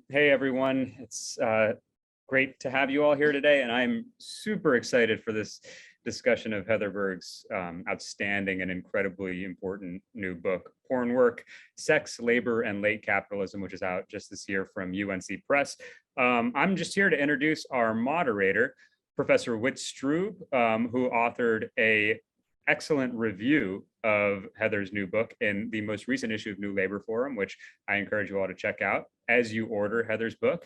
Hey everyone, it's great to have you all here today, and I'm super excited for this discussion of Heather Berg's outstanding and incredibly important new book, Porn Work, Sex, Labor, and Late Capitalism, which is out just this year from UNC Press. I'm just here to introduce our moderator, Professor Whit Strube, who authored a excellent review of Heather's new book in the most recent issue of New Labor Forum, which I encourage you all to check out as you order Heather's book.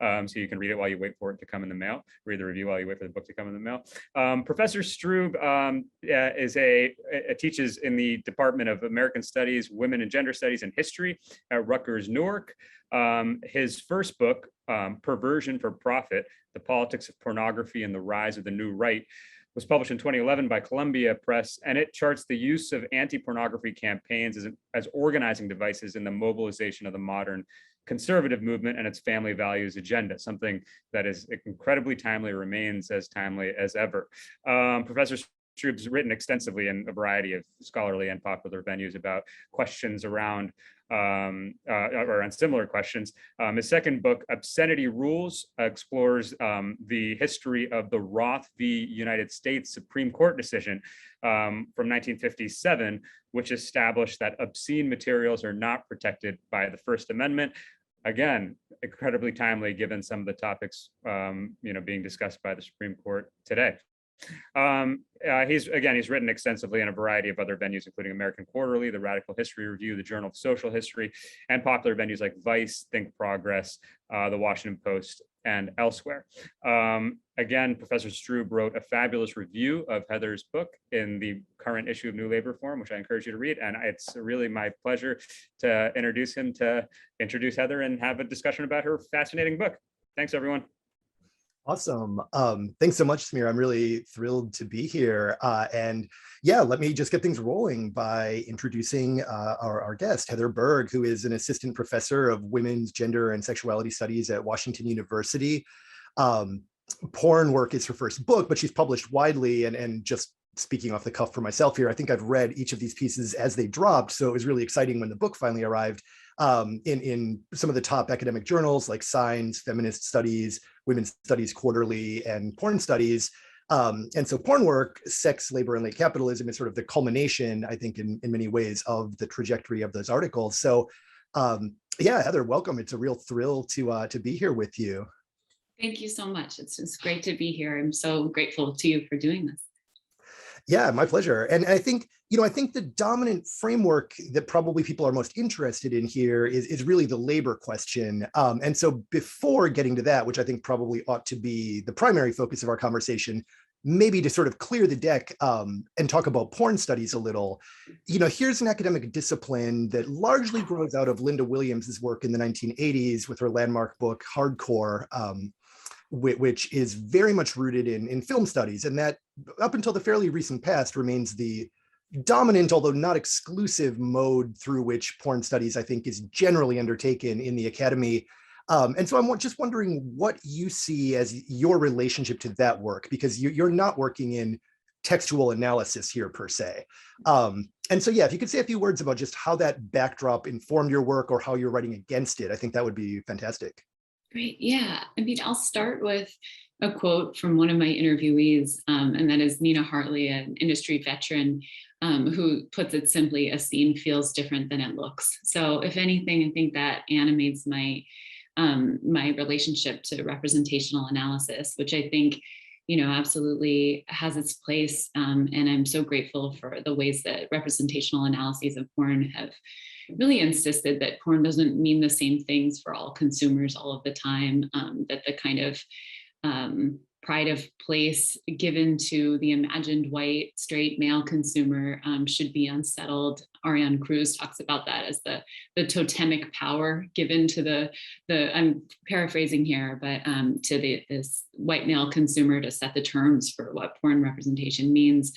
So you can read it while you wait for it to come in the mail, read the review while you wait for the book to come in the mail. Professor Strube teaches in the Department of American Studies, Women and Gender Studies and History at Rutgers, Newark. His first book, Perversion for Profit, The Politics of Pornography and the Rise of the New Right, was published in 2011 by Columbia Press, and it charts the use of anti-pornography campaigns as organizing devices in the mobilization of the modern conservative movement and its family values agenda, something that is incredibly timely, remains as timely as ever. Professor Strube's written extensively in a variety of scholarly and popular venues about questions around or on similar questions. His second book, Obscenity Rules, explores the history of the Roth v. United States Supreme Court decision from 1957, which established that obscene materials are not protected by the First Amendment. Again, incredibly timely given some of the topics being discussed by the Supreme Court today. He's written extensively in a variety of other venues, including American Quarterly, the Radical History Review, the Journal of Social History, and popular venues like Vice, Think Progress, the Washington Post, and elsewhere. Again, Professor Strube wrote a fabulous review of Heather's book in the current issue of New Labor Forum, which I encourage you to read. And it's really my pleasure to introduce Heather and have a discussion about her fascinating book. Thanks, everyone. Awesome. Thanks so much, Samir. I'm really thrilled to be here. And yeah, let me just get things rolling by introducing our guest, Heather Berg, who is an assistant professor of women's gender and sexuality studies at Washington University. Porn Work is her first book, but she's published widely. And just speaking off the cuff for myself here, I think I've read each of these pieces as they dropped. So it was really exciting when the book finally arrived. In some of the top academic journals like Science, Feminist Studies, Women's Studies Quarterly, and Porn Studies. And so Porn Work, Sex, Labor, and Late Capitalism is sort of the culmination, I think, in many ways of the trajectory of those articles. So yeah, Heather, welcome. It's a real thrill to be here with you. Thank you so much. It's great to be here. I'm so grateful to you for doing this. Yeah, my pleasure. And I think, I think the dominant framework that probably people are most interested in here is really the labor question. And so before getting to that, which I think probably ought to be the primary focus of our conversation, maybe to sort of clear the deck and talk about porn studies a little, here's an academic discipline that largely grows out of Linda Williams's work in the 1980s with her landmark book, Hardcore, which is very much rooted in film studies, and that up until the fairly recent past remains the dominant, although not exclusive, mode through which porn studies, I think, is generally undertaken in the academy. And so I'm just wondering what you see as your relationship to that work, because you're not working in textual analysis here per se. And so, yeah, if you could say a few words about just how that backdrop informed your work or how you're writing against it, I think that would be fantastic. Great. Yeah. I mean, I'll start with a quote from one of my interviewees, and that is Nina Hartley, an industry veteran, who puts it simply, a scene feels different than it looks. So if anything, I think that animates my my relationship to representational analysis, which I think, absolutely has its place. And I'm so grateful for the ways that representational analyses of porn have really insisted that porn doesn't mean the same things for all consumers all of the time, that the kind of pride of place given to the imagined white straight male consumer should be unsettled. Ariane Cruz talks about that as the totemic power given to the I'm paraphrasing here, but to this white male consumer to set the terms for what porn representation means,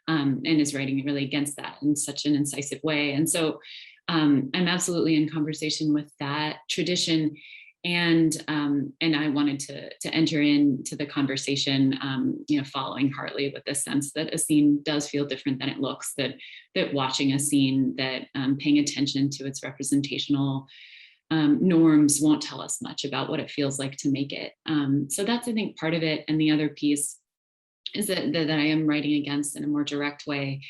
and is writing really against that in such an incisive way. And so I'm absolutely in conversation with that tradition, and I wanted to enter into the conversation, following Hartley with the sense that a scene does feel different than it looks. That watching a scene, that paying attention to its representational norms won't tell us much about what it feels like to make it. So that's, I think, part of it. And the other piece is that I am writing against in a more direct way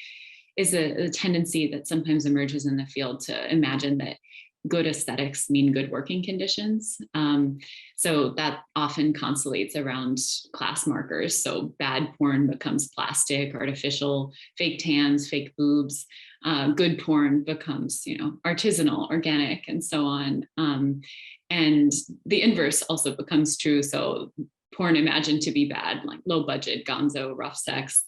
is a tendency that sometimes emerges in the field to imagine that good aesthetics mean good working conditions. So that often constellates around class markers. So bad porn becomes plastic, artificial, fake tans, fake boobs. Good porn becomes, artisanal, organic, and so on. And the inverse also becomes true. So porn imagined to be bad, like low budget, gonzo, rough sex,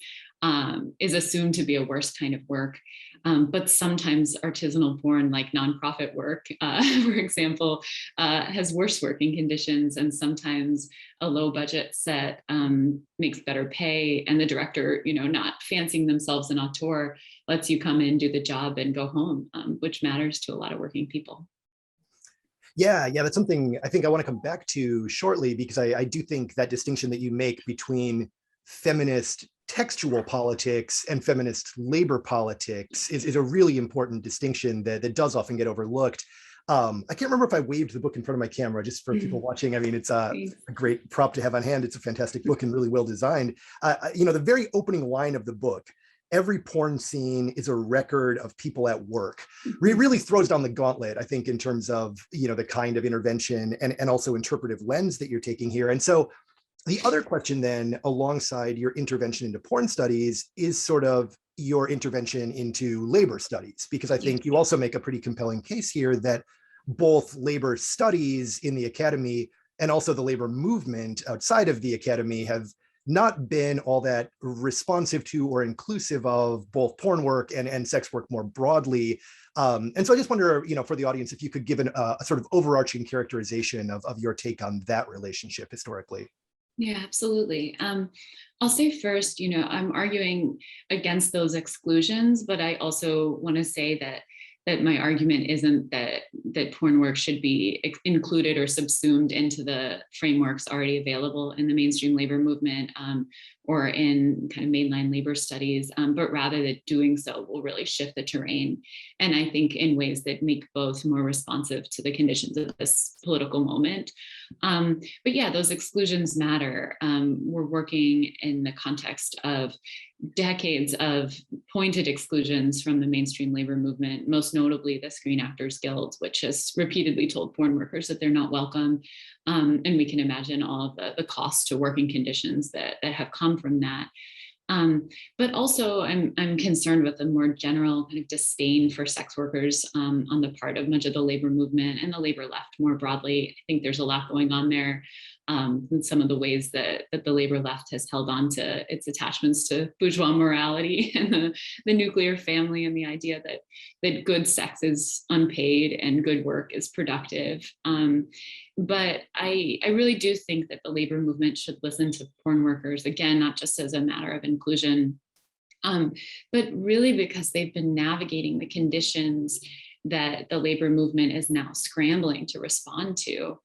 is assumed to be a worse kind of work. But sometimes artisanal porn, like nonprofit work, for example, has worse working conditions. And sometimes a low budget set makes better pay. And the director, not fancying themselves an auteur, lets you come in, do the job, and go home, which matters to a lot of working people. Yeah, that's something I think I want to come back to shortly, because I do think that distinction that you make between feminist textual politics and feminist labor politics is a really important distinction that does often get overlooked. I can't remember if I waved the book in front of my camera, just for people watching. I mean, it's a great prop to have on hand. It's a fantastic book and really well designed. The very opening line of the book, every porn scene is a record of people at work. It really throws down the gauntlet, I think, in terms of, the kind of intervention and also interpretive lens that you're taking here. And so the other question then, alongside your intervention into porn studies, is sort of your intervention into labor studies, because I think you also make a pretty compelling case here that both labor studies in the academy and also the labor movement outside of the academy have not been all that responsive to or inclusive of both porn work and sex work more broadly. And so I just wonder, for the audience, if you could give a sort of overarching characterization of your take on that relationship historically. Yeah, absolutely. I'll say first, I'm arguing against those exclusions, but I also want to say that my argument isn't that porn work should be included or subsumed into the frameworks already available in the mainstream labor movement or in kind of mainline labor studies, but rather that doing so will really shift the terrain. And I think in ways that make both more responsive to the conditions of this political moment. But yeah, those exclusions matter. We're working in the context of decades of pointed exclusions from the mainstream labor movement, most notably the Screen Actors Guild, which has repeatedly told porn workers that they're not welcome. And we can imagine all of the costs to working conditions that have come from that. But also I'm concerned with a more general kind of disdain for sex workers on the part of much of the labor movement and the labor left more broadly. I think there's a lot going on there in some of the ways that the labor left has held on to its attachments to bourgeois morality and the nuclear family, and the idea that good sex is unpaid and good work is productive. But I really do think that the labor movement should listen to porn workers, again, not just as a matter of inclusion, but really because they've been navigating the conditions that the labor movement is now scrambling to respond to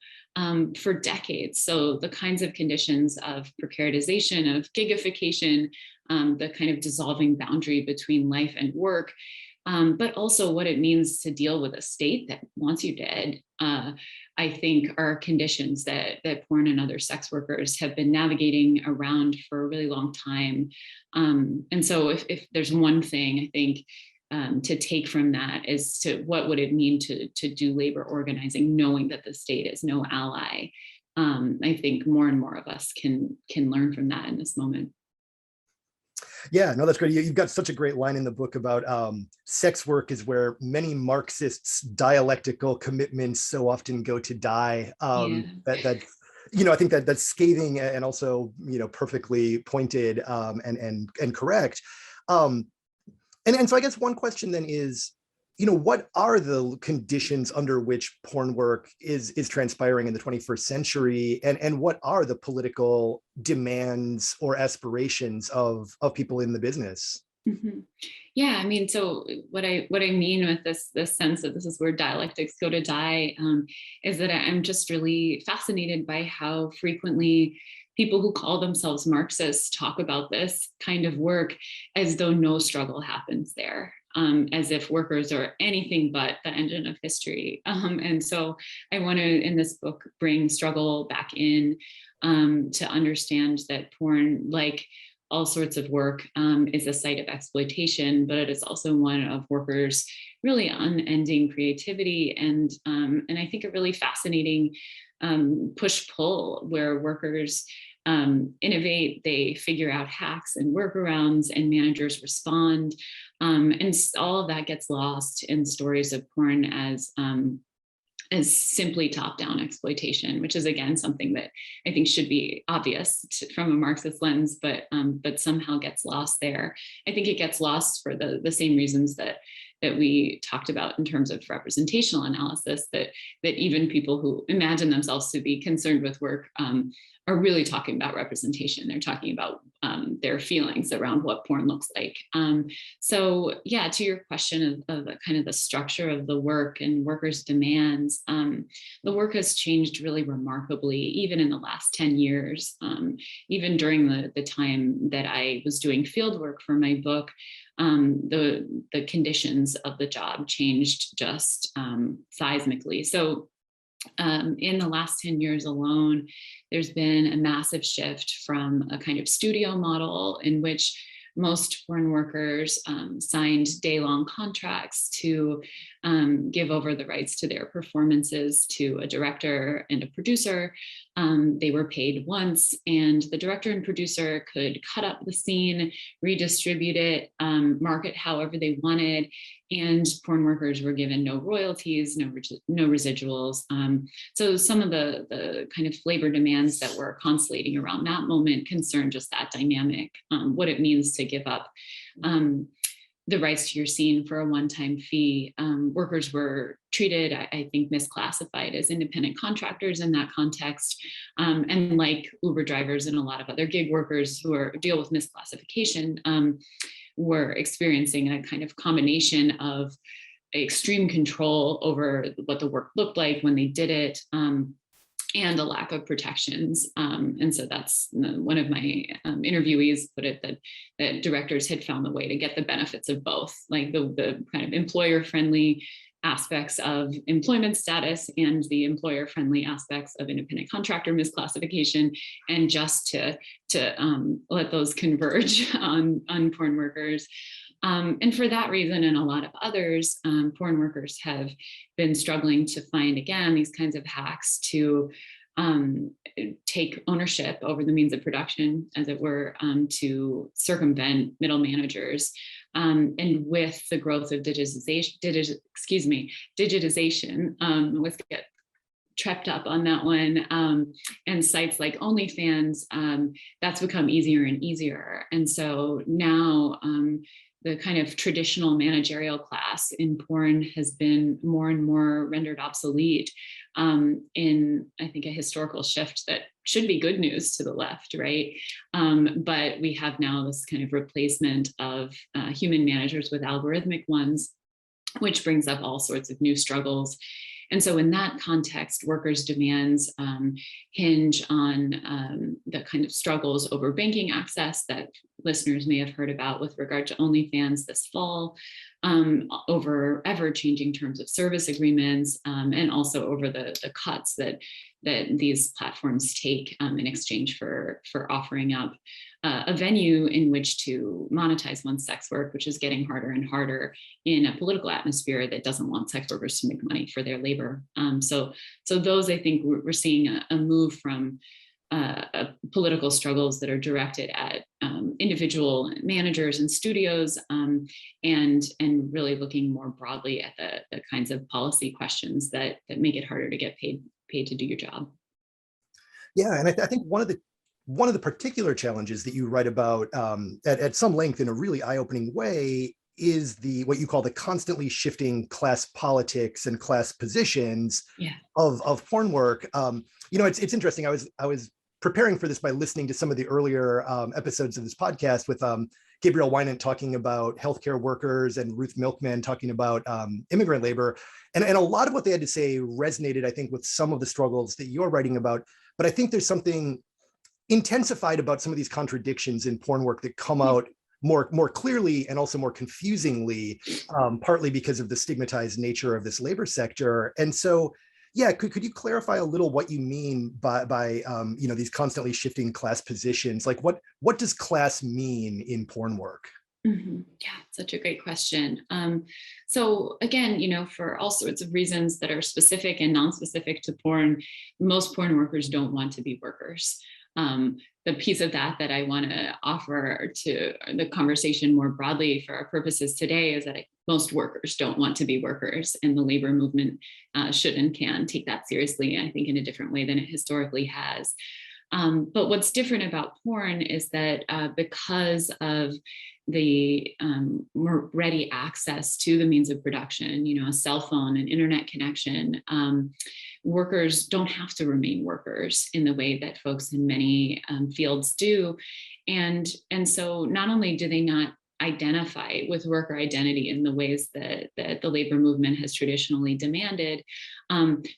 for decades. So the kinds of conditions of precaritization, of gigification, the kind of dissolving boundary between life and work, but also what it means to deal with a state that wants you dead, I think are conditions that porn and other sex workers have been navigating around for a really long time. And so if there's one thing I think to take from that is to what would it mean to do labor organizing, knowing that the state is no ally. I think more and more of us can learn from that in this moment. Yeah, no, that's great. You've got such a great line in the book about sex work is where many Marxists' dialectical commitments so often go to die. That I think that's scathing and also perfectly pointed and correct. And so I guess one question then is, what are the conditions under which porn work is transpiring in the 21st century, and what are the political demands or aspirations of people in the business? Mm-hmm. Yeah, I mean, so what I mean with this sense that this is where dialectics go to die is that I'm just really fascinated by how frequently people who call themselves Marxists talk about this kind of work as though no struggle happens there. as if workers are anything but the engine of history. And so I want to, in this book, bring struggle back in, to understand that porn, like all sorts of work, is a site of exploitation, but it is also one of workers' really unending creativity, and I think a really fascinating push-pull where workers innovate, they figure out hacks and workarounds, and managers respond, and all of that gets lost in stories of porn as simply top-down exploitation, which is again something that I think should be obvious from a Marxist lens, but somehow gets lost there. I think it gets lost for the same reasons that we talked about in terms of representational analysis, that even people who imagine themselves to be concerned with work are really talking about representation. They're talking about their feelings around what porn looks like. So yeah, to your question of kind of the structure of the work and workers' demands, the work has changed really remarkably, even in the last 10 years. Even during the time that I was doing field work for my book, the conditions of the job changed just seismically. So in the last 10 years alone, there's been a massive shift from a kind of studio model in which most foreign workers signed day-long contracts to give over the rights to their performances to a director and a producer. They were paid once, and the director and producer could cut up the scene, redistribute it, market however they wanted, and porn workers were given no royalties, no residuals. So some of the kind of labor demands that were constellating around that moment concern just that dynamic, what it means to give up the rights to your scene for a one-time fee. Workers were treated, I think, misclassified as independent contractors in that context. And like Uber drivers and a lot of other gig workers who deal with misclassification, were experiencing a kind of combination of extreme control over what the work looked like when they did it, and a lack of protections. And so that's one of my interviewees put it, that directors had found a way to get the benefits of both, like the kind of employer-friendly aspects of employment status and the employer-friendly aspects of independent contractor misclassification, and just to let those converge on porn workers. And for that reason and a lot of others, porn workers have been struggling to find, again, these kinds of hacks to take ownership over the means of production, as it were, to circumvent middle managers. And with the growth of digitization, let's get tripped up on that one, and sites like OnlyFans, that's become easier and easier. And so now the kind of traditional managerial class in porn has been more and more rendered obsolete, in, I think, a historical shift that should be good news to the left, right? But we have now this kind of replacement of human managers with algorithmic ones, which brings up all sorts of new struggles. And so in that context, workers' demands hinge on the kind of struggles over banking access that listeners may have heard about with regard to OnlyFans this fall, over ever-changing terms of service agreements, and also over the cuts that these platforms take in exchange for offering up a venue in which to monetize one's sex work, which is getting harder and harder in a political atmosphere that doesn't want sex workers to make money for their labor. So those, I think, we're seeing a move from political struggles that are directed at individual managers and studios, and really looking more broadly at the kinds of policy questions that make it harder to get paid to do your job. Yeah, and I think one of the particular challenges that you write about at some length in a really eye-opening way is what you call the constantly shifting class politics and class positions of porn work. It's interesting. I was preparing for this by listening to some of the earlier episodes of this podcast with Gabriel Wynant talking about healthcare workers and Ruth Milkman talking about immigrant labor. And a lot of what they had to say resonated, I think, with some of the struggles that you're writing about. But I think there's something intensified about some of these contradictions in porn work that come out more clearly and also more confusingly, partly because of the stigmatized nature of this labor sector. And so, yeah, could you clarify a little what you mean by these constantly shifting class positions? Like what does class mean in porn work? Yeah, such a great question. So again, for all sorts of reasons that are specific and non-specific to porn, most porn workers don't want to be workers. The piece of that I want to offer to the conversation more broadly for our purposes today is that most workers don't want to be workers, and the labor movement should and can take that seriously, I think, in a different way than it historically has. But what's different about porn is that because of the more ready access to the means of production, a cell phone, an internet connection, workers don't have to remain workers in the way that folks in many fields do. And so not only do they not identify with worker identity in the ways that the labor movement has traditionally demanded,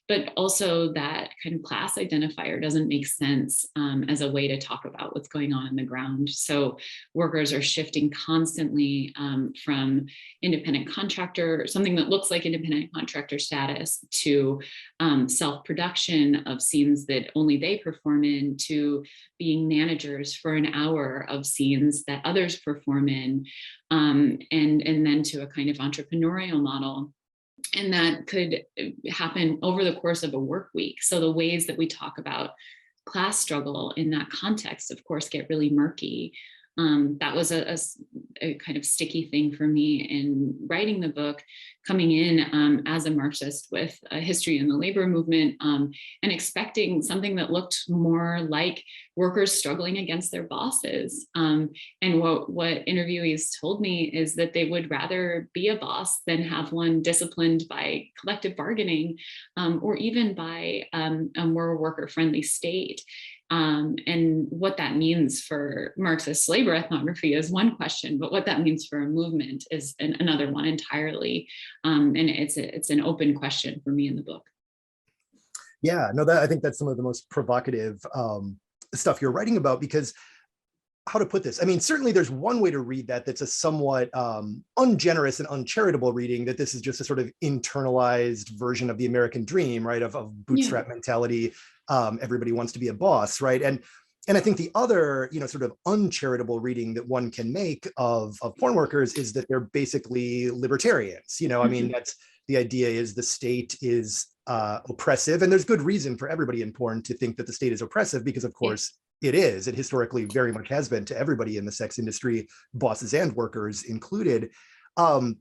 but also that kind of class identifier doesn't make sense as a way to talk about what's going on the ground. So workers are shifting constantly from independent contractor, something that looks like independent contractor status, to self-production of scenes that only they perform in, to being managers for an hour of scenes that others perform in, and then to a kind of entrepreneurial model. And that could happen over the course of a work week. So the ways that we talk about class struggle in that context, of course, get really murky. That was a kind of sticky thing for me in writing the book, coming in as a Marxist with a history in the labor movement, and expecting something that looked more like workers struggling against their bosses. And what interviewees told me is that they would rather be a boss than have one disciplined by collective bargaining, or even by a more worker-friendly state. And what that means for Marxist labor ethnography is one question, but what that means for a movement is another one entirely. And it's an open question for me in the book. Yeah, no, I think that's some of the most provocative stuff you're writing about, because how to put this? I mean, certainly there's one way to read that's a somewhat ungenerous and uncharitable reading, that this is just a sort of internalized version of the American dream, right? Of bootstrap mentality. Everybody wants to be a boss, right? And I think the other, sort of uncharitable reading that one can make of porn workers is that they're basically libertarians. I mean, that's the idea, is the state is oppressive, and there's good reason for everybody in porn to think that the state is oppressive, because of course it is. It historically very much has been to everybody in the sex industry, bosses and workers included. And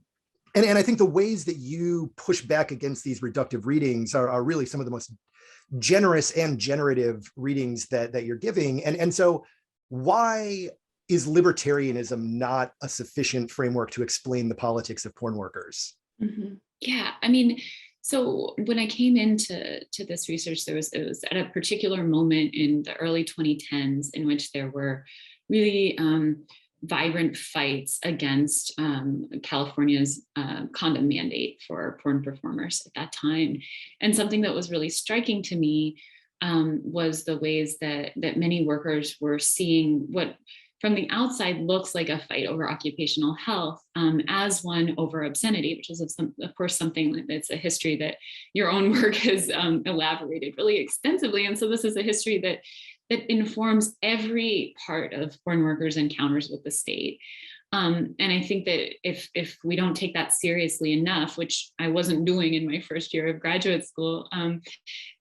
I think the ways that you push back against these reductive readings are really some of the most generous and generative readings that you're giving. And so why is libertarianism not a sufficient framework to explain the politics of porn workers? Yeah, I mean, so when I came into this research, it was at a particular moment in the early 2010s in which there were really vibrant fights against California's condom mandate for porn performers at that time. And something that was really striking to me was the ways that many workers were seeing what from the outside looks like a fight over occupational health as one over obscenity, which is of course something that's a history that your own work has elaborated really extensively. And so this is a history that informs every part of porn workers' encounters with the state. And I think that if we don't take that seriously enough, which I wasn't doing in my first year of graduate school,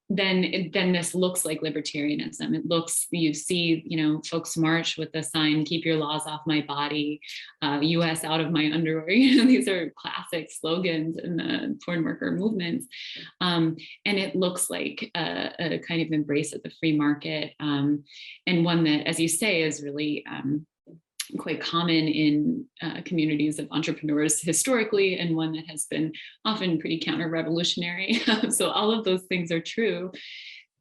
then this looks like libertarianism. It looks, you see, folks march with the sign, "Keep your laws off my body," "US out of my underwear." These are classic slogans in the porn worker movements. And it looks like a kind of embrace of the free market, and one that, as you say, is really quite common in communities of entrepreneurs historically, and one that has been often pretty counter-revolutionary. So all of those things are true.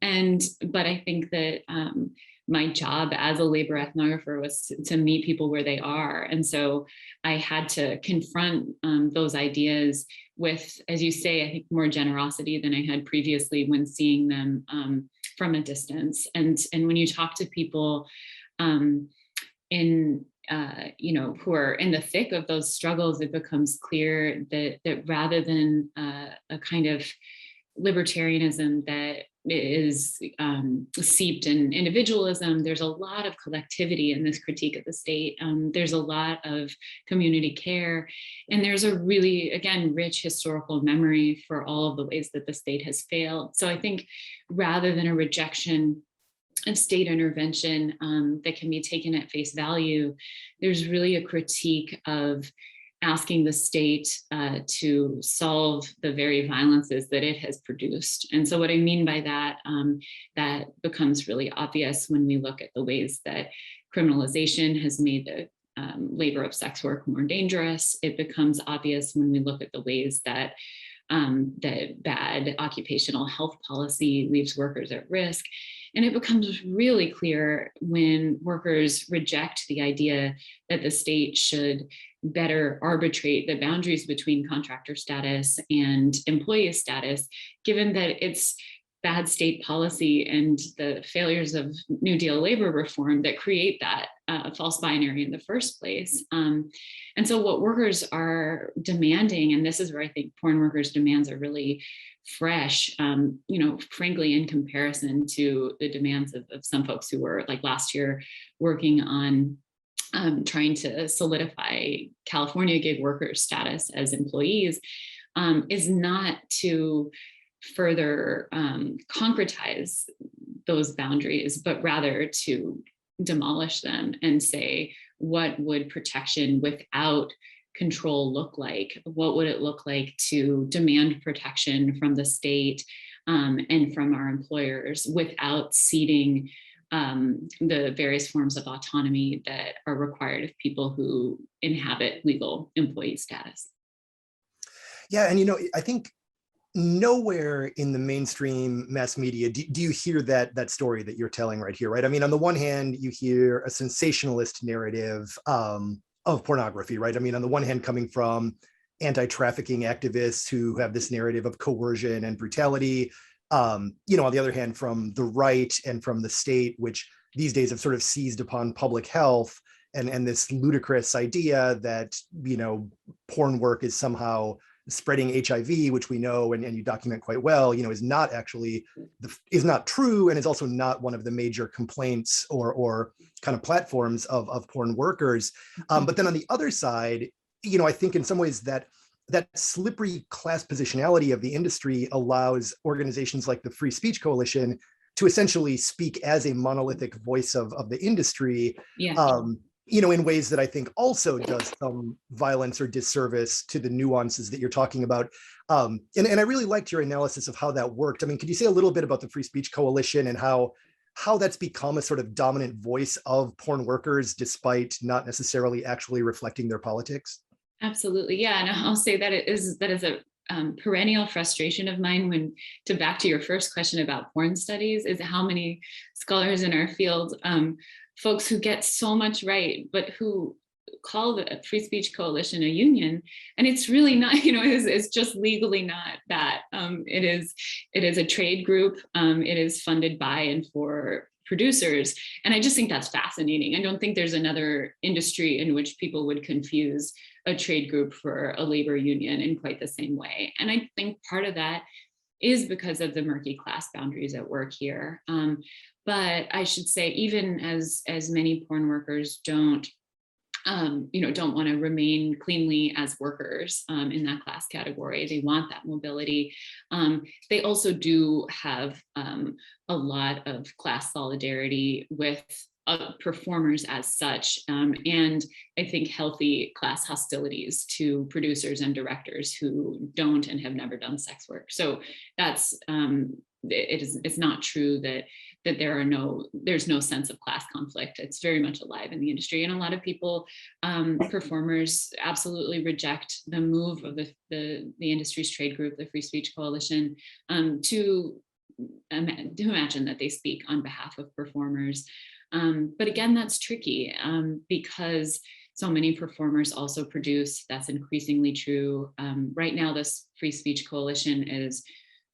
But I think that my job as a labor ethnographer was to meet people where they are. And so I had to confront those ideas with, as you say, I think more generosity than I had previously when seeing them from a distance. And when you talk to people in who are in the thick of those struggles, it becomes clear that rather than a kind of libertarianism that is seeped in individualism, there's a lot of collectivity in this critique of the state. There's a lot of community care, and there's a really, again, rich historical memory for all of the ways that the state has failed. So I think rather than a rejection of state intervention that can be taken at face value, there's really a critique of asking the state to solve the very violences that it has produced. And so what I mean by that, that becomes really obvious when we look at the ways that criminalization has made the labor of sex work more dangerous. It becomes obvious when we look at the ways that that bad occupational health policy leaves workers at risk. And it becomes really clear when workers reject the idea that the state should better arbitrate the boundaries between contractor status and employee status, given that it's bad state policy and the failures of New Deal labor reform that create that false binary in the first place. And so what workers are demanding, and this is where I think porn workers' demands are really fresh, frankly, in comparison to the demands of some folks who were, like last year, working on trying to solidify California gig workers' status as employees, is not to further concretize those boundaries, but rather to demolish them and say, what would protection without control look like? What would it look like to demand protection from the state and from our employers without ceding the various forms of autonomy that are required of people who inhabit legal employee status? Yeah, and I think nowhere in the mainstream mass media do you hear that story that you're telling right here, right? I mean, on the one hand, you hear a sensationalist narrative of pornography, right? I mean, on the one hand, coming from anti-trafficking activists who have this narrative of coercion and brutality, on the other hand, from the right and from the state, which these days have sort of seized upon public health and this ludicrous idea that, porn work is somehow spreading HIV, which we know and you document quite well, is not actually is not true, and is also not one of the major complaints or kind of platforms of porn workers. But then on the other side, I think in some ways that slippery class positionality of the industry allows organizations like the Free Speech Coalition to essentially speak as a monolithic voice of the industry. Yeah. In ways that I think also does some violence or disservice to the nuances that you're talking about. And I really liked your analysis of how that worked. I mean, could you say a little bit about the Free Speech Coalition and how that's become a sort of dominant voice of porn workers, despite not necessarily actually reflecting their politics? Absolutely. Yeah. And I'll say that is a perennial frustration of mine back to your first question about porn studies, is how many scholars in our field, folks who get so much right, but who call the Free Speech Coalition a union, and it's really not. It's just legally not that. It is a trade group. It is funded by and for producers, and I just think that's fascinating. I don't think there's another industry in which people would confuse a trade group for a labor union in quite the same way. And I think part of that is because of the murky class boundaries at work here. But I should say, even as many porn workers don't want to remain cleanly as workers in that class category, they want that mobility. They also do have a lot of class solidarity with performers as such, and I think healthy class hostilities to producers and directors who don't and have never done sex work. So that's it's not true that there's no sense of class conflict. It's very much alive in the industry, and a lot of people, performers, absolutely reject the move of the industry's trade group, the Free Speech Coalition, to imagine that they speak on behalf of performers. But again, that's tricky because so many performers also produce. That's increasingly true. Right now, this Free Speech Coalition is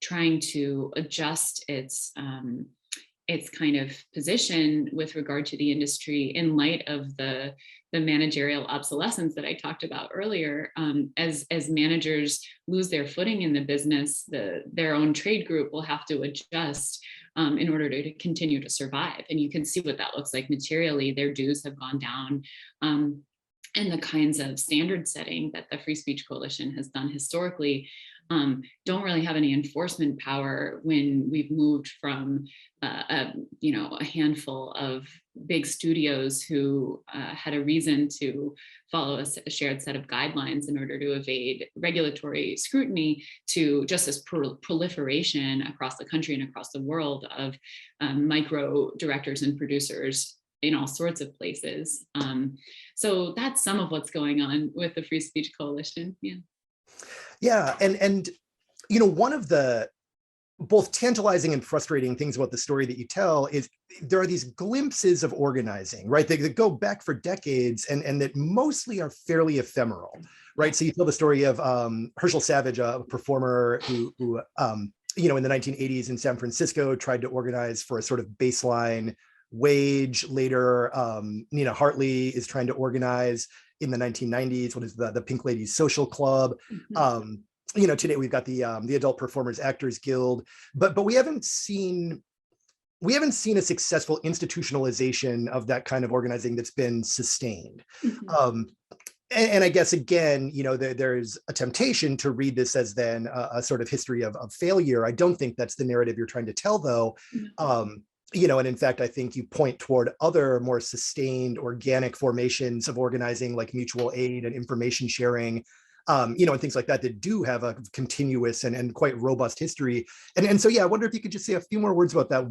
trying to adjust its its kind of position with regard to the industry in light of the managerial obsolescence that I talked about earlier. As managers lose their footing in the business, their own trade group will have to adjust in order to continue to survive. And you can see what that looks like materially. Their dues have gone down. And the kinds of standard setting that the Free Speech Coalition has done historically don't really have any enforcement power when we've moved from a handful of big studios who had a reason to follow a shared set of guidelines in order to evade regulatory scrutiny, to just this proliferation across the country and across the world of micro directors and producers in all sorts of places. So that's some of what's going on with the Free Speech Coalition. Yeah, and one of the both tantalizing and frustrating things about the story that you tell is there are these glimpses of organizing, right? They go back for decades and that mostly are fairly ephemeral, right? So you tell the story of Herschel Savage, a performer who in the 1980s in San Francisco tried to organize for a sort of baseline wage. Later, Nina Hartley is trying to organize in the 1990s. What is the Pink Ladies Social Club? Today we've got the Adult Performers Actors Guild, but we haven't seen a successful institutionalization of that kind of organizing that's been sustained. And I guess, again, there's a temptation to read this as then a sort of history of failure. I don't think that's the narrative you're trying to tell, though. And in fact, I think you point toward other more sustained organic formations of organizing, like mutual aid and information sharing, and things like that do have a continuous and quite robust history. And so, I wonder if you could just say a few more words about that.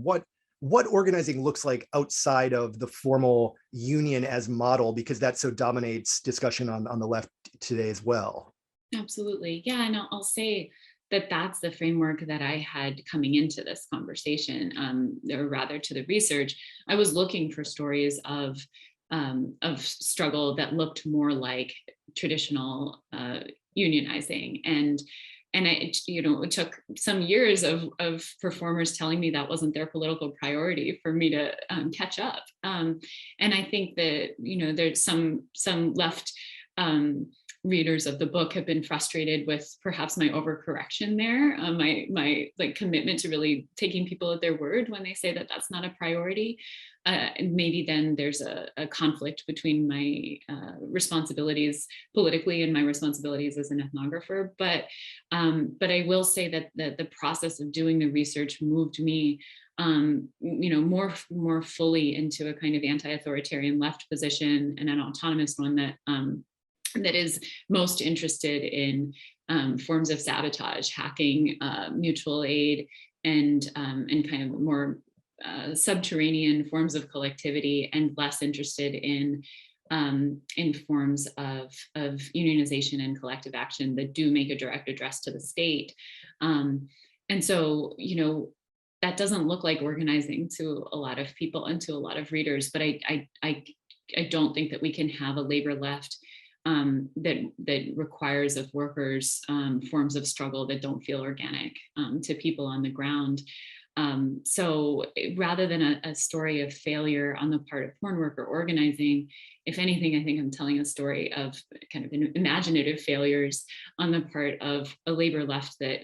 What organizing looks like outside of the formal union as model, because that so dominates discussion on the left today as well. Absolutely. Yeah, and I'll say that's the framework that I had coming into this conversation, or rather to the research. I was looking for stories of struggle that looked more like traditional unionizing, and it took some years of performers telling me that wasn't their political priority for me to catch up. And I think that there's some left readers of the book have been frustrated with perhaps my overcorrection there, my commitment to really taking people at their word when they say that that's not a priority. And maybe then there's a conflict between my responsibilities politically and my responsibilities as an ethnographer. But I will say that the process of doing the research moved me more fully into a kind of anti-authoritarian left position, and an autonomous one that is most interested in forms of sabotage, hacking, mutual aid, and kind of more subterranean forms of collectivity, and less interested in forms of unionization and collective action that do make a direct address to the state. And so, that doesn't look like organizing to a lot of people and to a lot of readers, but I don't think that we can have a labor left that requires of workers forms of struggle that don't feel organic to people on the ground. So rather than a story of failure on the part of porn worker organizing, if anything, I think I'm telling a story of kind of imaginative failures on the part of a labor left that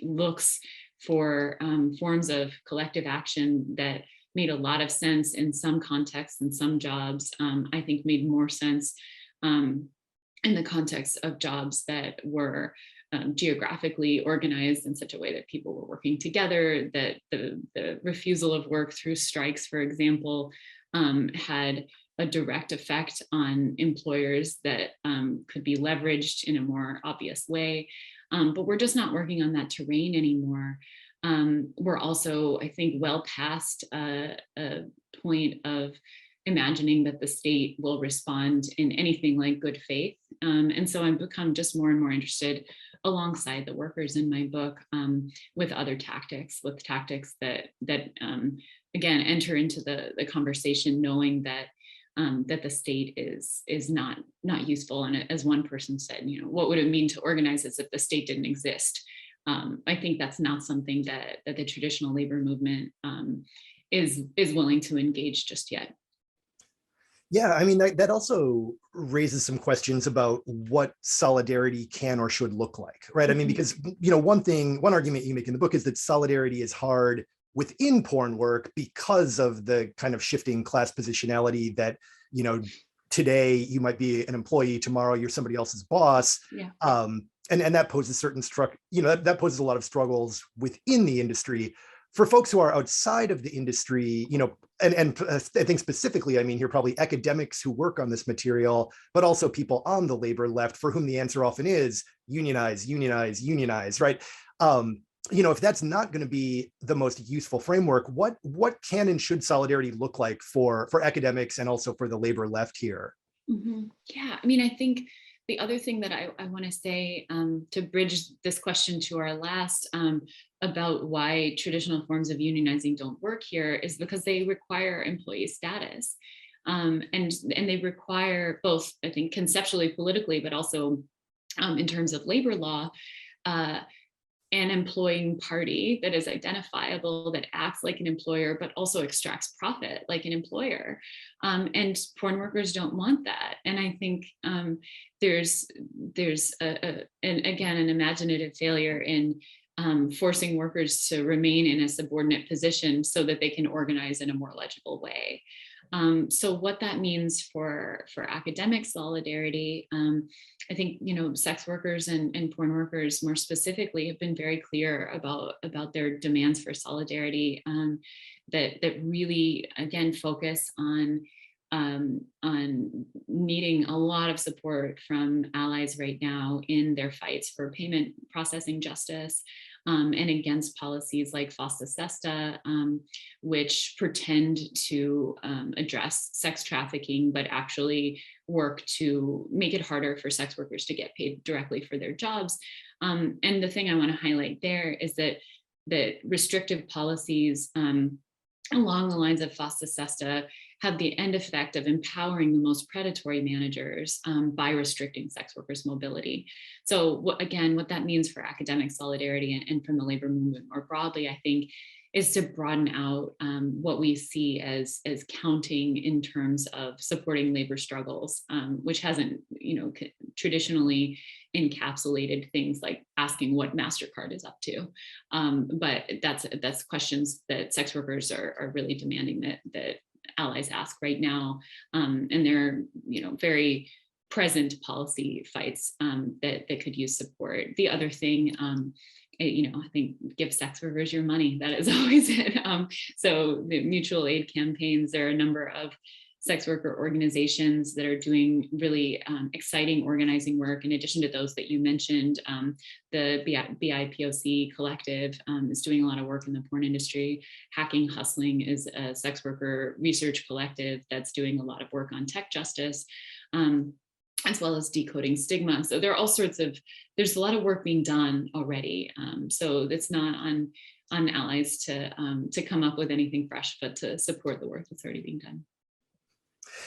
looks for forms of collective action that made a lot of sense in some contexts and some jobs. I think made more sense in the context of jobs that were geographically organized in such a way that people were working together, that the refusal of work through strikes, for example, had a direct effect on employers that could be leveraged in a more obvious way. But we're just not working on that terrain anymore. We're also, I think, well past a point of imagining that the state will respond in anything like good faith. And so I've become just more and more interested, alongside the workers in my book, with other tactics, that again, enter into the conversation knowing that that the state is not useful. And as one person said, what would it mean to organize as if the state didn't exist? I think that's not something that the traditional labor movement is willing to engage just yet. Yeah, I mean, that also raises some questions about what solidarity can or should look like, right? I mean, because, one argument you make in the book is that solidarity is hard within porn work because of the kind of shifting class positionality that, today you might be an employee, tomorrow you're somebody else's boss. Yeah. And that poses that poses a lot of struggles within the industry. For folks who are outside of the industry, and I think specifically, I mean, here probably academics who work on this material, but also people on the labor left for whom the answer often is unionize, unionize, unionize, right? If that's not going to be the most useful framework, what can and should solidarity look like for academics and also for the labor left here? Mm-hmm. Yeah, I mean, I think the other thing that I want to say to bridge this question to our last about why traditional forms of unionizing don't work here is because they require employee status. And they require both, I think, conceptually, politically, but also in terms of labor law, an employing party that is identifiable, that acts like an employer, but also extracts profit like an employer. And porn workers don't want that. And I think there's an imaginative failure in forcing workers to remain in a subordinate position so that they can organize in a more legible way. So what that means for academic solidarity, I think, sex workers and porn workers more specifically have been very clear about their demands for solidarity that really, again, focus on needing a lot of support from allies right now in their fights for payment processing justice, and against policies like FOSTA SESTA, which pretend to address sex trafficking, but actually work to make it harder for sex workers to get paid directly for their jobs. And the thing I want to highlight there is that restrictive policies along the lines of FOSTA SESTA have the end effect of empowering the most predatory managers by restricting sex workers' mobility. So what that means for academic solidarity and from the labor movement more broadly, I think, is to broaden out what we see as counting in terms of supporting labor struggles, which hasn't, traditionally encapsulated things like asking what MasterCard is up to. But that's questions that sex workers are really demanding that allies ask right now. And they're, very present policy fights that could use support. The other thing, I think give sex workers your money. That is always it. So the mutual aid campaigns, there are a number of sex worker organizations that are doing really exciting organizing work. In addition to those that you mentioned, the BIPOC collective is doing a lot of work in the porn industry. Hacking Hustling is a sex worker research collective that's doing a lot of work on tech justice, as well as decoding stigma. So there are there's a lot of work being done already. So it's not on allies to come up with anything fresh, but to support the work that's already being done.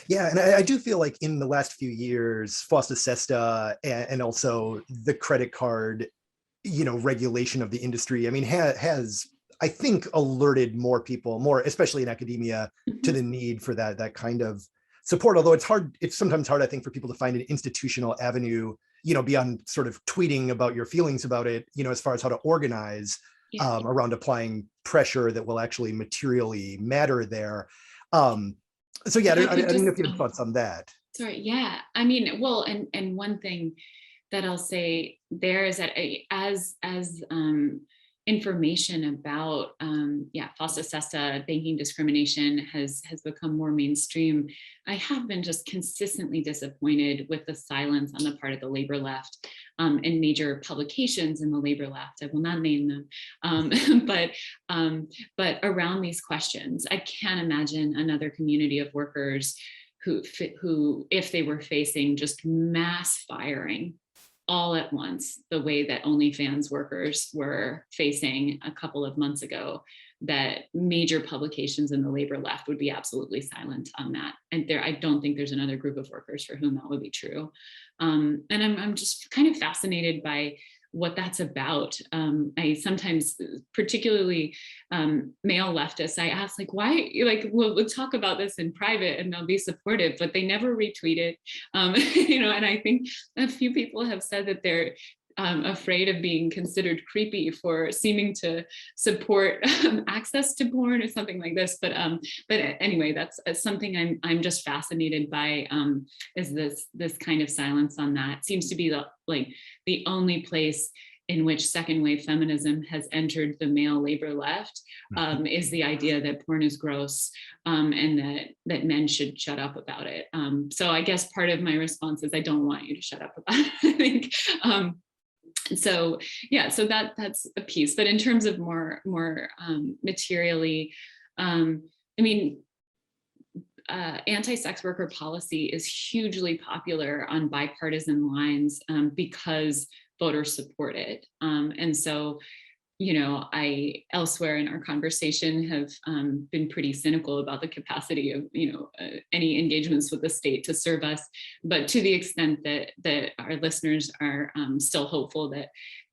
Yeah, and I do feel like in the last few years, FOSTA SESTA and also the credit card, regulation of the industry, I mean, has I think alerted more people, especially in academia, to the need for that kind of support. Although it's sometimes hard, I think, for people to find an institutional avenue, beyond sort of tweeting about your feelings about it, as far as how to organize around applying pressure that will actually materially matter there. So yeah, I don't know if you have thoughts on that. Sorry, yeah. I mean, well, and one thing that I'll say there is that as information about FOSTA SESTA banking discrimination has become more mainstream, I have been just consistently disappointed with the silence on the part of the labor left and major publications in the labor left. I will not name them, but around these questions, I can't imagine another community of workers who, if they were facing just mass firing all at once, the way that OnlyFans workers were facing a couple of months ago, that major publications in the labor left would be absolutely silent on that. And I don't think there's another group of workers for whom that would be true. And I'm just kind of fascinated by what that's about. I sometimes, particularly male leftists, I ask like, why, like, we'll talk about this in private and they'll be supportive, but they never retweet it. And I think a few people have said that they're afraid of being considered creepy for seeming to support access to porn or something like this. But anyway, that's something I'm just fascinated by. Is this kind of silence on that? It seems to be the only place in which second wave feminism has entered the male labor left, is the idea that porn is gross, and that men should shut up about it. So I guess part of my response is I don't want you to shut up about it. I think. So yeah, so that's a piece. But in terms of more materially, I mean, anti-sex worker policy is hugely popular on bipartisan lines because voters support it. And so, I elsewhere in our conversation have been pretty cynical about the capacity of, any engagements with the state to serve us. But to the extent that our listeners are still hopeful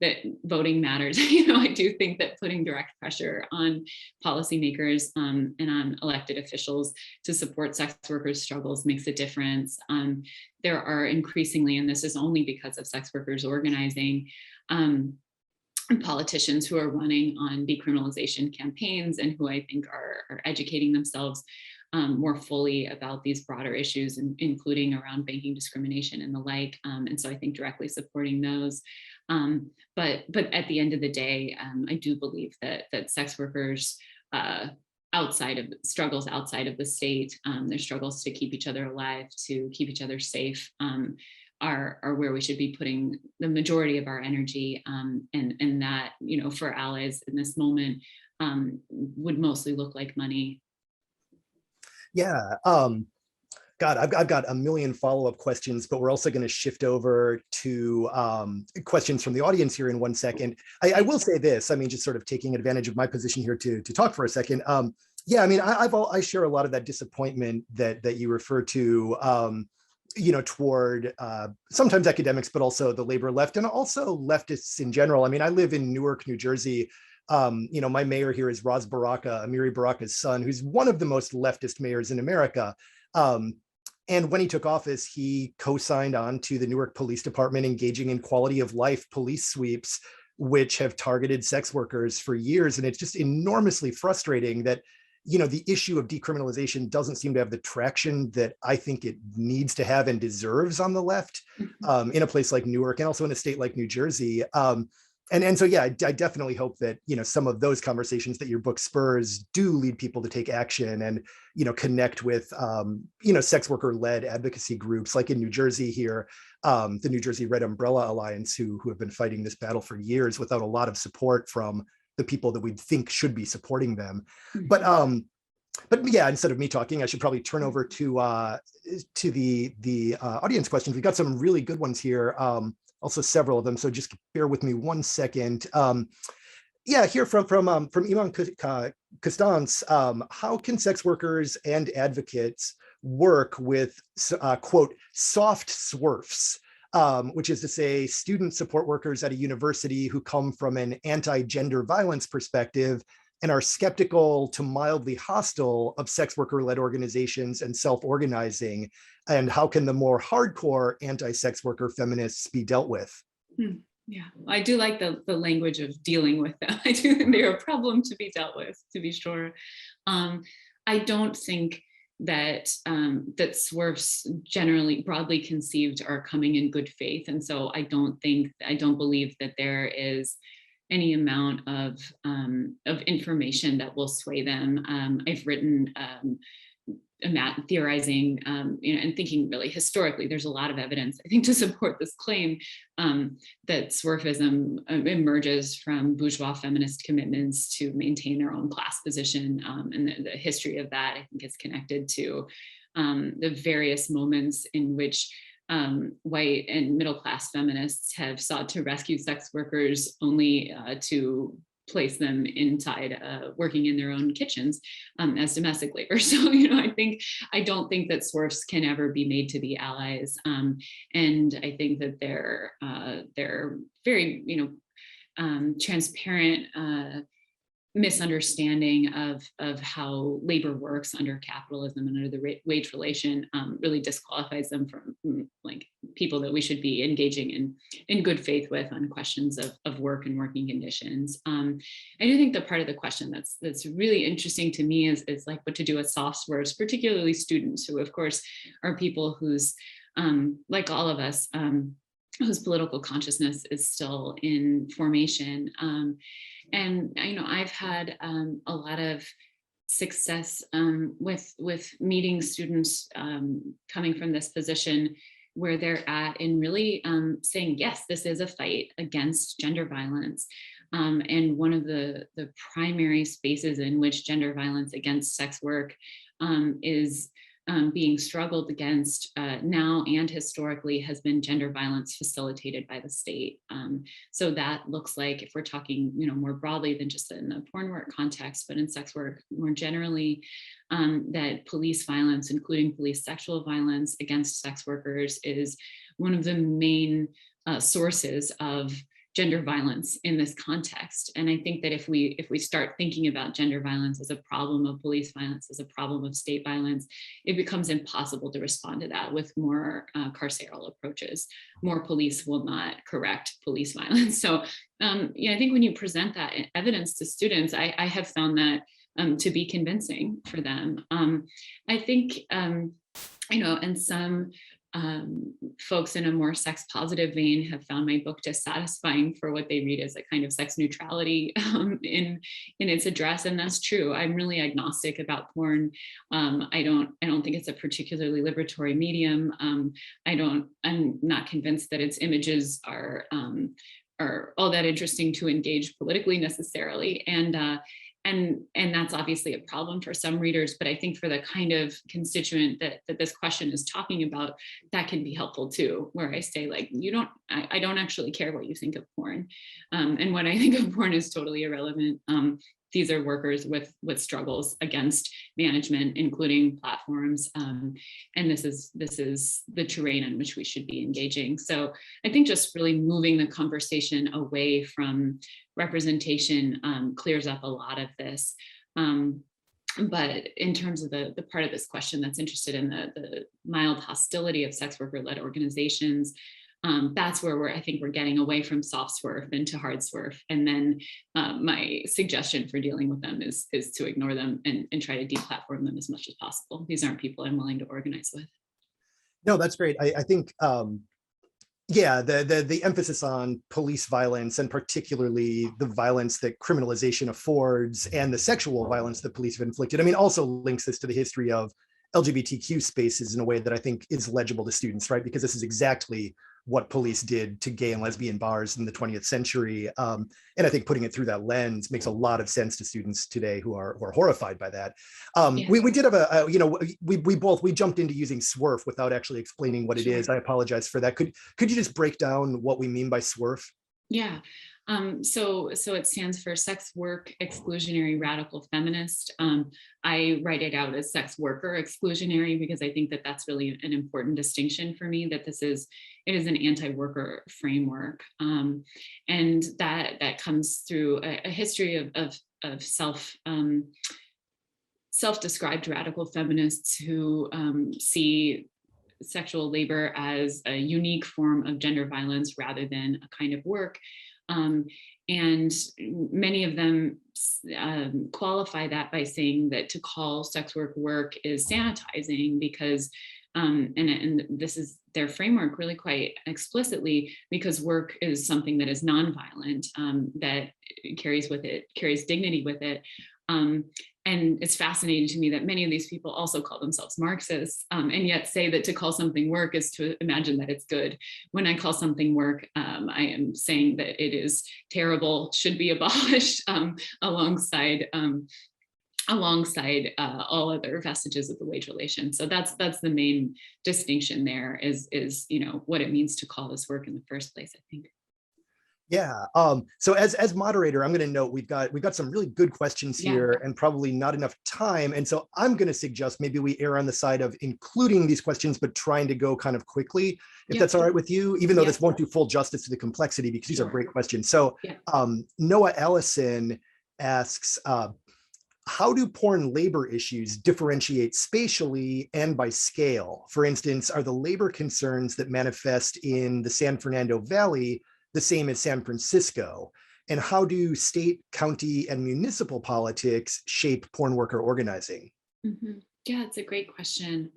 that voting matters, I do think that putting direct pressure on policymakers and on elected officials to support sex workers' struggles makes a difference. There are increasingly, and this is only because of sex workers organizing, politicians who are running on decriminalization campaigns and who I think are educating themselves more fully about these broader issues, including around banking discrimination and the like. And so I think directly supporting those. But at the end of the day, I do believe that sex workers outside of the state, their struggles to keep each other alive, to keep each other safe, are where we should be putting the majority of our energy, and that, for allies in this moment, would mostly look like money. Yeah. God, I've got a million follow-up questions, but we're also going to shift over to questions from the audience here in 1 second. I will say this, I mean, just sort of taking advantage of my position here to talk for a second. Yeah, I mean, I share a lot of that disappointment that you refer to, toward sometimes academics, but also the labor left and also leftists in general. I mean, I live in Newark, New Jersey. My mayor here is Ras Baraka, Amiri Baraka's son, who's one of the most leftist mayors in America. And when he took office, he co-signed on to the Newark Police Department engaging in quality of life police sweeps, which have targeted sex workers for years. And it's just enormously frustrating that the issue of decriminalization doesn't seem to have the traction that I think it needs to have and deserves on the left, in a place like Newark and also in a state like New Jersey. And so, yeah, I definitely hope that, some of those conversations that your book spurs do lead people to take action and, connect with, sex worker led advocacy groups like in New Jersey here, the New Jersey Red Umbrella Alliance, who have been fighting this battle for years without a lot of support from the people that we think should be supporting them. But yeah, instead of me talking, I should probably turn over to the audience questions. We've got some really good ones here. Also several of them, so just bear with me 1 second. Yeah, here from Iman Kustans, how can sex workers and advocates work with, quote, soft SWERFs, which is to say student support workers at a university who come from an anti-gender violence perspective and are skeptical to mildly hostile of sex worker-led organizations and self-organizing? And how can the more hardcore anti-sex worker feminists be dealt with? Yeah, I do like the language of dealing with them. I do think they're a problem to be dealt with, to be sure. I don't think that SWERFs generally broadly conceived are coming in good faith. And so I don't believe that there is any amount of information that will sway them. I've written theorizing, and thinking really historically, there's a lot of evidence, I think, to support this claim that SWERFism emerges from bourgeois feminist commitments to maintain their own class position. And the history of that, I think, is connected to the various moments in which white and middle class feminists have sought to rescue sex workers only to place them inside working in their own kitchens as domestic labor. So, I don't think that SWRFs can ever be made to be allies. And I think that they're very, transparent misunderstanding of how labor works under capitalism and under the wage relation really disqualifies them from like people that we should be engaging in good faith with on questions of work and working conditions. I do think the part of the question that's really interesting to me is like what to do with soft SWRFs, particularly students who of course are people whose like all of us whose political consciousness is still in formation. And I've had a lot of success with meeting students coming from this position where they're at and really saying, yes, this is a fight against gender violence. And one of the primary spaces in which gender violence against sex work is being struggled against now and historically has been gender violence facilitated by the state. So that looks like, if we're talking, more broadly than just in the porn work context, but in sex work more generally, that police violence, including police sexual violence against sex workers, is one of the main sources of gender violence in this context. And I think that if we start thinking about gender violence as a problem of police violence, as a problem of state violence, it becomes impossible to respond to that with more carceral approaches. More police will not correct police violence. So I think when you present that evidence to students, I have found that to be convincing for them. I think, and some folks in a more sex positive vein have found my book dissatisfying for what they read as a kind of sex neutrality in its address, and that's true. I'm really agnostic about porn. I don't think it's a particularly liberatory medium. I'm not convinced that its images are all that interesting to engage politically necessarily, and that's obviously a problem for some readers, but I think for the kind of constituent that this question is talking about, that can be helpful too, where I say, like, I don't actually care what you think of porn. And what I think of porn is totally irrelevant. These are workers with struggles against management, including platforms. And this is the terrain in which we should be engaging. So I think just really moving the conversation away from representation clears up a lot of this. But in terms of the part of this question that's interested in the mild hostility of sex worker-led organizations, that's where I think we're getting away from soft SWRF into hard SWRF. And then my suggestion for dealing with them is to ignore them and try to deplatform them as much as possible. These aren't people I'm willing to organize with. No, that's great. I think, the emphasis on police violence, and particularly the violence that criminalization affords and the sexual violence that police have inflicted, also links this to the history of LGBTQ spaces in a way that I think is legible to students, right? Because this is exactly what police did to gay and lesbian bars in the 20th century. And I think putting it through that lens makes a lot of sense to students today who are horrified by that. We did have we jumped into using SWRF without actually explaining what it is. I apologize for that. Could you just break down what we mean by SWRF? Yeah. So it stands for Sex Work Exclusionary Radical Feminist. I write it out as sex worker exclusionary because I think that that's really an important distinction for me, that it is an anti-worker framework. And that comes through a history of self-described radical feminists who see sexual labor as a unique form of gender violence rather than a kind of work. And many of them qualify that by saying that to call sex work is sanitizing because, and this is their framework really quite explicitly, because work is something that is nonviolent, that carries dignity with it. And it's fascinating to me that many of these people also call themselves Marxists, and yet say that to call something work is to imagine that it's good. When I call something work, I am saying that it is terrible, should be abolished, alongside all other vestiges of the wage relation. So that's the main distinction there is what it means to call this work in the first place, I think. Yeah. So as moderator, I'm going to note we've got some really good questions here and probably not enough time. And so I'm going to suggest maybe we err on the side of including these questions, but trying to go kind of quickly, if that's all right with you, even though this won't do full justice to the complexity, because these are great questions. So Noah Ellison asks, how do porn labor issues differentiate spatially and by scale? For instance, are the labor concerns that manifest in the San Fernando Valley the same as San Francisco? And how do state, county, and municipal politics shape porn worker organizing? Mm-hmm. Yeah, it's a great question.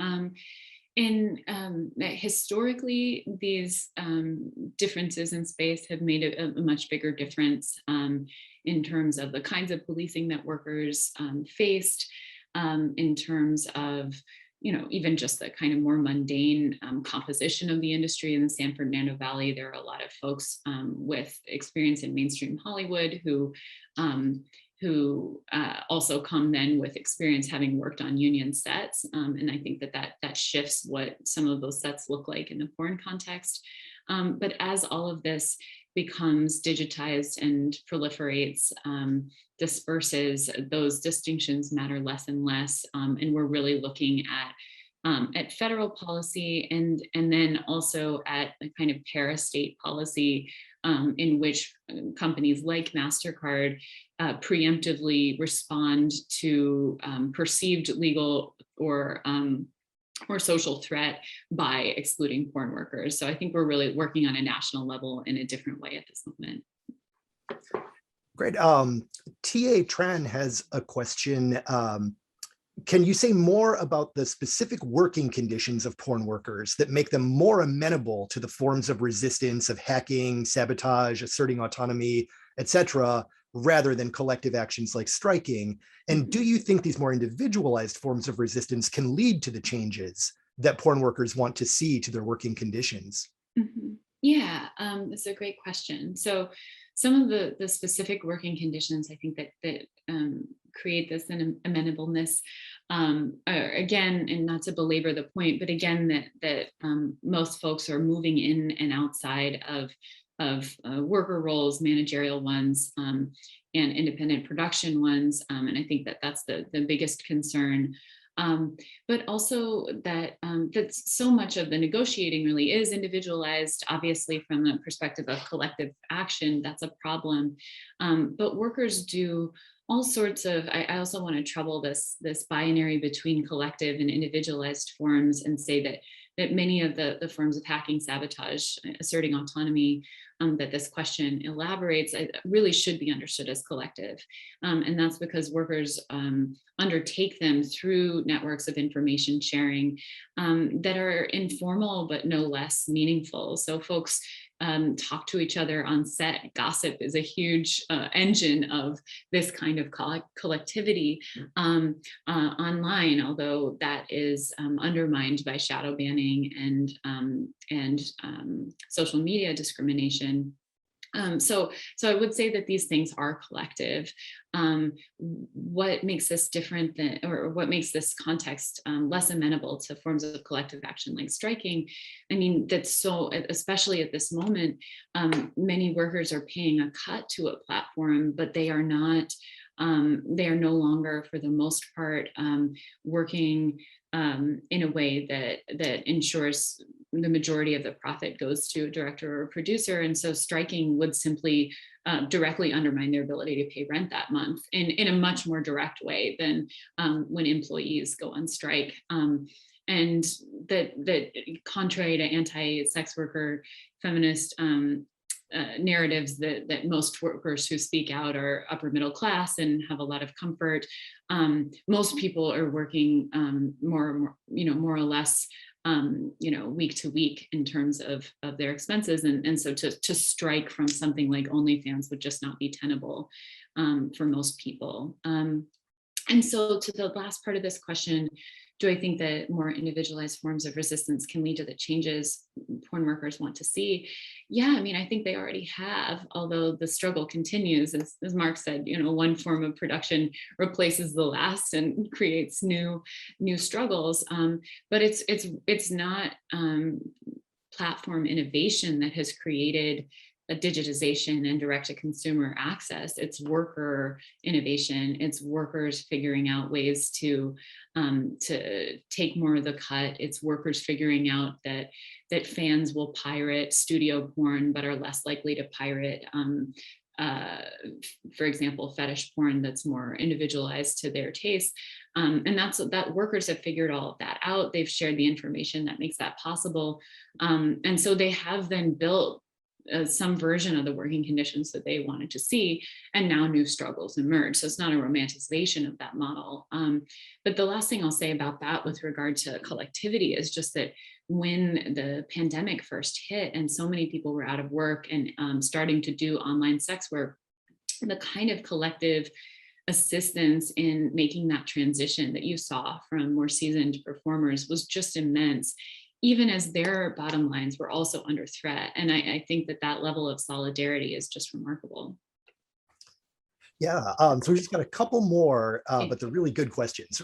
Historically, these differences in space have made a much bigger difference in terms of the kinds of policing that workers faced, in terms of even just the kind of more mundane composition of the industry in the San Fernando Valley. There are a lot of folks with experience in mainstream Hollywood who also come then with experience having worked on union sets. And I think that shifts what some of those sets look like in the porn context. But as all of this becomes digitized and proliferates, disperses, those distinctions matter less and less. And we're really looking at federal policy and then also at a kind of para-state policy in which companies like MasterCard preemptively respond to perceived legal or social threat by excluding porn workers. So I think we're really working on a national level in a different way at this moment. Great. T.A. Tran has a question. Can you say more about the specific working conditions of porn workers that make them more amenable to the forms of resistance, of hacking, sabotage, asserting autonomy, etc., rather than collective actions like striking? And do you think these more individualized forms of resistance can lead to the changes that porn workers want to see to their working conditions? Mm-hmm. Yeah, that's a great question. So some of the specific working conditions I think that create this amenableness are, again, and not to belabor the point, but again, that most folks are moving in and outside of worker roles, managerial ones, and independent production ones. And I think that's the biggest concern. But also that so much of the negotiating really is individualized, obviously from the perspective of collective action, that's a problem. But workers do all sorts of, I also want to trouble this binary between collective and individualized forms and say that many of the forms of hacking, sabotage, asserting autonomy that this question elaborates, really should be understood as collective. And that's because workers undertake them through networks of information sharing that are informal but no less meaningful. So folks talk to each other on set. Gossip is a huge engine of this kind of collectivity online, although that is undermined by shadow banning and social media discrimination. So I would say that these things are collective. What makes this different than, or what makes this context less amenable to forms of collective action like striking? I mean, that's so, especially at this moment, many workers are paying a cut to a platform, but they are not, they are no longer, for the most part, working in a way that ensures the majority of the profit goes to a director or a producer. And so striking would simply directly undermine their ability to pay rent that month in a much more direct way than when employees go on strike. And that contrary to anti-sex worker feminist narratives that most workers who speak out are upper middle class and have a lot of comfort. Most people are working more or less week to week in terms of their expenses. And so to strike from something like OnlyFans would just not be tenable for most people. And so to the last part of this question, do I think that more individualized forms of resistance can lead to the changes porn workers want to see? Yeah, I mean, I think they already have, although the struggle continues. As Mark said, one form of production replaces the last and creates new struggles. But it's not platform innovation that has created digitization and direct-to-consumer access. It's worker innovation. It's workers figuring out ways to take more of the cut. It's workers figuring out that fans will pirate studio porn, but are less likely to pirate, for example, fetish porn that's more individualized to their taste. And that workers have figured all of that out. They've shared the information that makes that possible. And so they have then built some version of the working conditions that they wanted to see, and now new struggles emerge. So it's not a romanticization of that model. But the last thing I'll say about that with regard to collectivity is just that when the pandemic first hit and so many people were out of work and starting to do online sex work, the kind of collective assistance in making that transition that you saw from more seasoned performers was just immense, even as their bottom lines were also under threat. And I think that level of solidarity is just remarkable. Yeah, so we just got a couple more, but they're really good questions.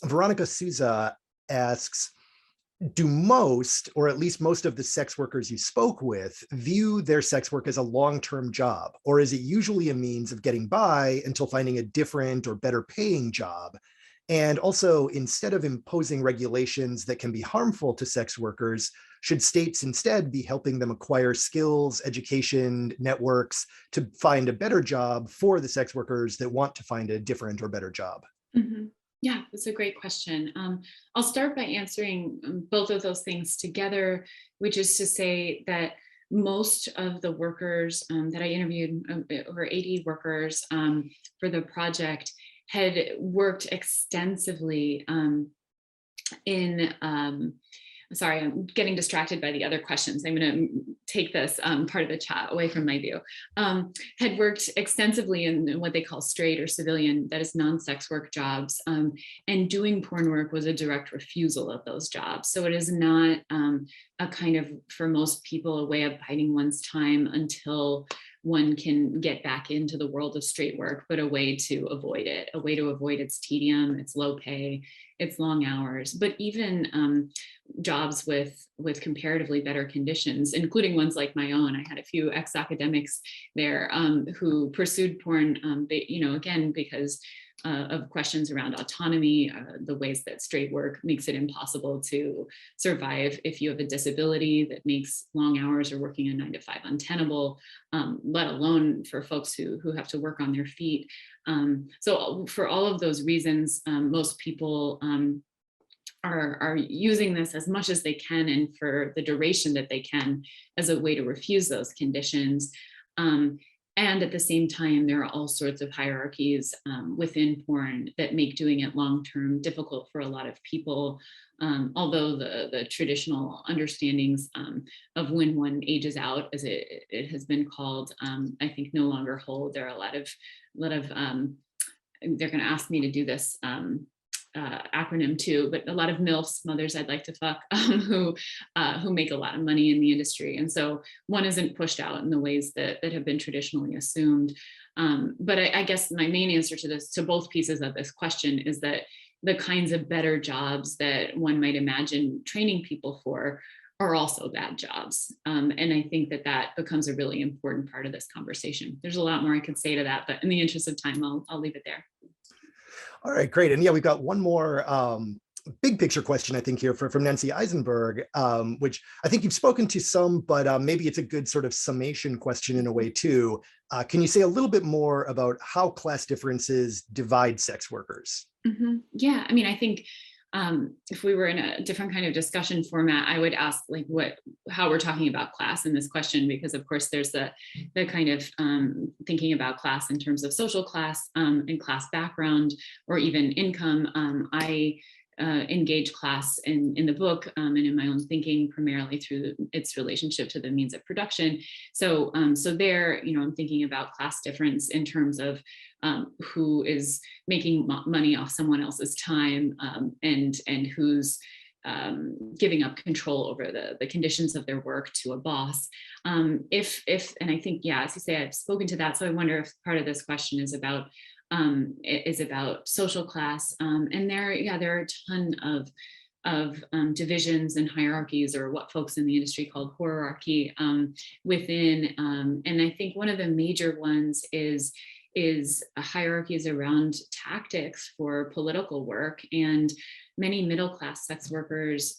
Veronica Souza asks, do most, or at least most of the sex workers you spoke with, view their sex work as a long-term job? Or is it usually a means of getting by until finding a different or better paying job? And also, instead of imposing regulations that can be harmful to sex workers, should states instead be helping them acquire skills, education, networks to find a better job for the sex workers that want to find a different or better job? Mm-hmm. Yeah, that's a great question. I'll start by answering both of those things together, which is to say that most of the workers that I interviewed, over 80 workers for the project, had worked extensively in sorry, I'm getting distracted by the other questions. I'm going to take this part of the chat away from my view. Had worked extensively in what they call straight or civilian, that is non-sex work jobs. And doing porn work was a direct refusal of those jobs. So it is not a kind of, for most people, a way of biding one's time until one can get back into the world of straight work, but a way to avoid it, a way to avoid its tedium, its low pay, its long hours. But even jobs with comparatively better conditions, including ones like my own. I had a few ex-academics there who pursued porn, again, because of questions around autonomy, the ways that straight work makes it impossible to survive if you have a disability that makes long hours or working a 9-to-5 untenable, let alone for folks who have to work on their feet. So for all of those reasons, most people are using this as much as they can and for the duration that they can as a way to refuse those conditions. And at the same time, there are all sorts of hierarchies within porn that make doing it long-term difficult for a lot of people. Although the traditional understandings of when one ages out, as it has been called, I think no longer hold. There are a lot of they're going to ask me to do this acronym too, but a lot of MILFs, mothers I'd like to fuck, who make a lot of money in the industry. And so one isn't pushed out in the ways that have been traditionally assumed. But I guess my main answer to both pieces of this question is that the kinds of better jobs that one might imagine training people for are also bad jobs. And I think that becomes a really important part of this conversation. There's a lot more I could say to that, but in the interest of time, I'll leave it there. All right, great. And yeah, we've got one more big picture question, I think, here from Nancy Eisenberg, which I think you've spoken to some, but maybe it's a good sort of summation question in a way too. Can you say a little bit more about how class differences divide sex workers? Mm-hmm. Yeah, I mean, I think if we were in a different kind of discussion format, I would ask like how we're talking about class in this question, because of course there's the kind of thinking about class in terms of social class and class background or even income. I engage class in the book and in my own thinking primarily through its relationship to the means of production. So there, I'm thinking about class difference in terms of who is making money off someone else's time and who's giving up control over the conditions of their work to a boss. And I think, yeah, as you say, I've spoken to that. So I wonder if part of this question is about social class. And there are a ton divisions and hierarchies, or what folks in the industry called hierarchy within. And I think one of the major ones is hierarchies around tactics for political work. And many middle-class sex workers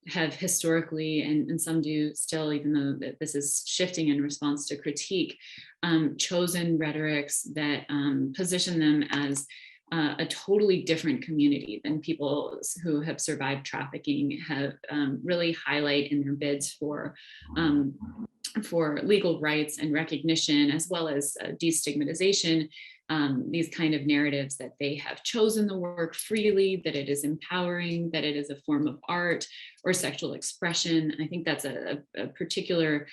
have historically, and some do still, even though this is shifting in response to critique, chosen rhetorics that position them as a totally different community than people who have survived trafficking have really highlight in their bids for legal rights and recognition, as well as destigmatization. These kind of narratives that they have chosen the work freely, that it is empowering, that it is a form of art or sexual expression. I think that's a particular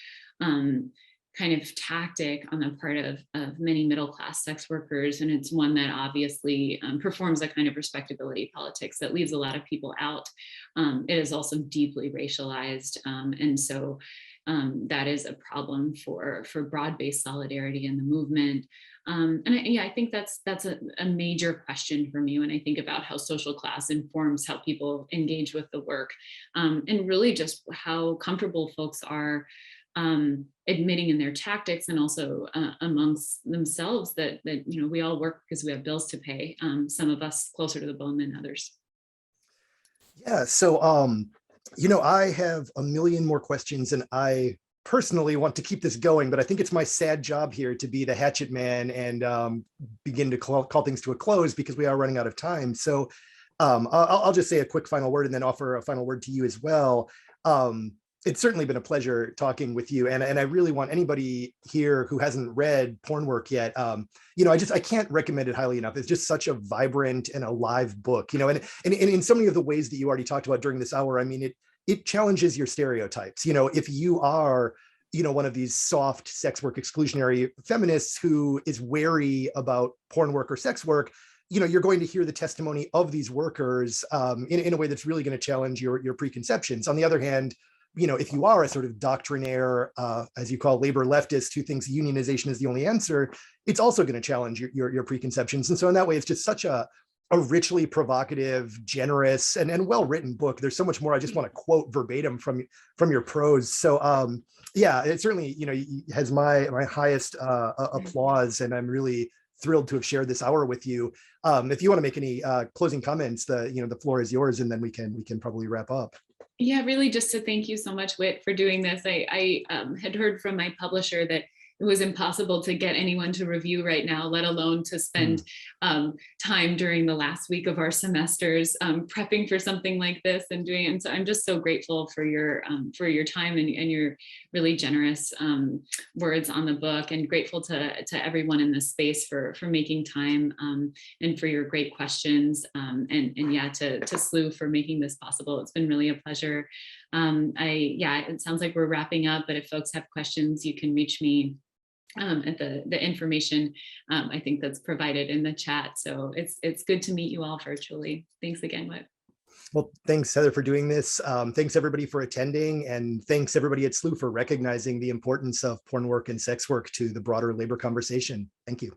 kind of tactic on the part of many middle-class sex workers. And it's one that obviously performs a kind of respectability politics that leaves a lot of people out. It is also deeply racialized. And so that is a problem for broad-based solidarity in the movement. I think that's a major question for me when I think about how social class informs how people engage with the work, and really just how comfortable folks are admitting in their tactics, and also amongst themselves that we all work because we have bills to pay. Some of us closer to the bone than others. Yeah. So I have a million more questions, and I personally want to keep this going, but I think it's my sad job here to be the hatchet man and begin to call things to a close, because we are running out of time. So I'll just say a quick final word and then offer a final word to you as well. It's certainly been a pleasure talking with you. And I really want anybody here who hasn't read Porn Work yet, I can't recommend it highly enough. It's just such a vibrant and alive book, and in so many of the ways that you already talked about during this hour. I mean, it challenges your stereotypes. If you are, one of these soft sex work exclusionary feminists who is wary about porn work or sex work, you're going to hear the testimony of these workers in a way that's really going to challenge your preconceptions. On the other hand, if you are a sort of doctrinaire, as you call labor leftist, who thinks unionization is the only answer, it's also going to challenge your preconceptions. And so in that way, it's just such a richly provocative, generous, and well-written book. There's so much more. I just want to quote verbatim from your prose. So it certainly, has my highest applause, and I'm really thrilled to have shared this hour with you. If you want to make any closing comments, the floor is yours, and then we can probably wrap up. Yeah, really just to thank you so much, Whit, for doing this. I had heard from my publisher that it was impossible to get anyone to review right now, let alone to spend time during the last week of our semesters prepping for something like this and doing it. And so I'm just so grateful for your time and your really generous words on the book, and grateful to everyone in this space for making time and for your great questions, and to SLU for making this possible. It's been really a pleasure. It sounds like we're wrapping up, but if folks have questions, you can reach me at the information I think that's provided in the chat. So it's good to meet you all virtually. Thanks again, Whit. Well, thanks, Heather, for doing this. Thanks everybody for attending, and thanks everybody at SLU for recognizing the importance of porn work and sex work to the broader labor conversation. Thank you.